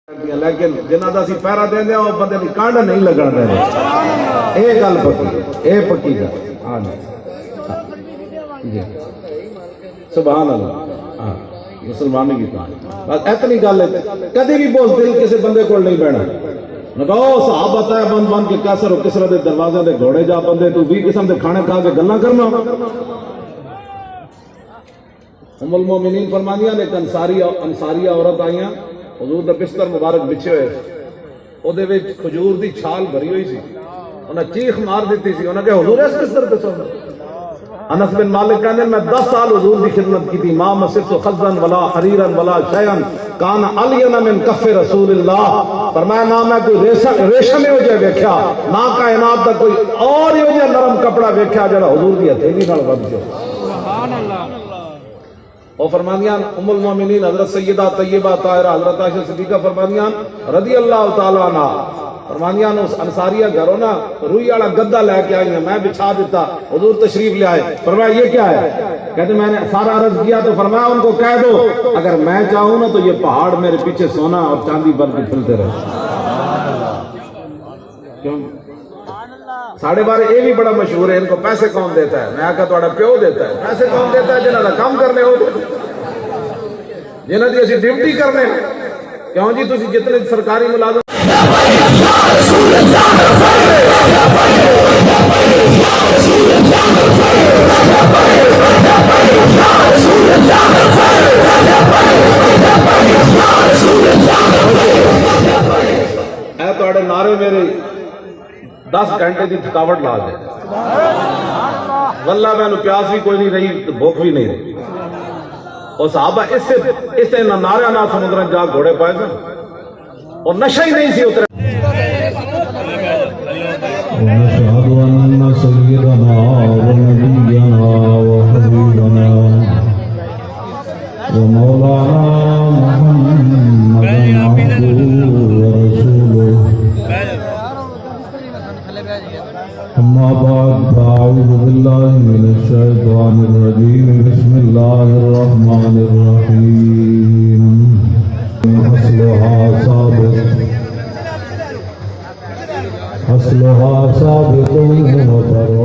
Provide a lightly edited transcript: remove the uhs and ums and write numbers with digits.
لیکن جنہاں دا اسی پہرا دیندے او بندے دی کانڈ نہیں لگن دے اے گل پکی اے پکی گل ہاں جی سبحان اللہ ہاں مسلمانی کی کہانی بس اتنی گل ہے کدی بھی بوز دل کسی بندے کو نہیں بہنا نہ کہو صحابہ ہے بند بند کے کیسر و کسرا دے دروازے دے گھوڑے جا بندے تو بھی قسم دے کھانے کھا کے گلاں کرنا ام المومنین فرمانیاں ایک انصاری عورت آئیاں حضور دا بستر مبارک بچھے ہوئے او دے وچ کھجور دی چھال بھری ہوئی سی انہاں چیخ مار دیتی سی انہاں کہ حضور اس بستر پہ سونا انس بن مالک کہنے میں 10 سال حضور دی خدمت کی تھی ما مسرت خزا ولا حریرا ولا شیئا کان علین من کف رسول اللہ فرمایا نہ میں کوئی ریشم ہو جائے ویکھیا نہ کائنات دا کوئی اور ہو جائے نرم کپڑا ویکھیا جڑا حضور دی ہتھیلی نال ود جو سبحان اللہ اور فرمانیاں ام المومنین حضرت سیدہ طیبہ طاہرہ حضرت عائشہ صدیقہ فرمانیاں رضی اللہ تعالی عنہ فرمانیاں اس انصاریہ گھروں نا روئی والا گدا لے کے آئی ہیں میں بچھا دیتا حضور تشریف لے آئے فرمایا یہ کیا ہے کہتے میں نے سارا عرض کیا تو فرمایا ان کو کہہ دو اگر میں چاہوں نا تو یہ پہاڑ میرے پیچھے سونا اور چاندی بن کے پھلتے رہے کیوں ساڑھے بارے یہ بھی بڑا مشہور ہے ان کو پیسے کون دیتا ہے میں آکا توڑا پیو دیتا ہے پیسے کون دیتا ہے جنہاں دا کام کرنے ہو جنہاں دی اسی ڈیوٹی کرنے کیوں جی تسی جتنے سرکاری ملازم اے توڑے نعرے میرے 10 گھنٹے دی تھکاوٹ لا دے واللہ میں پیاس بھی کوئی نہیں رہی بھوک بھی نہیں رہی اور صحابہ اس سے نہ نعرہ نہ سمندرن جا گھوڑے پائے تھے اور نشہ ہی نہیں سی اترے ونشهد أن سيدنا ونبينا وحبيبنا ومولانا محمدا عبده ورسوله أما بعد فأعوذ بالله من الشيطان الرجيم بسم الله الرحمن الرحيم أصلها ثابت وفرعها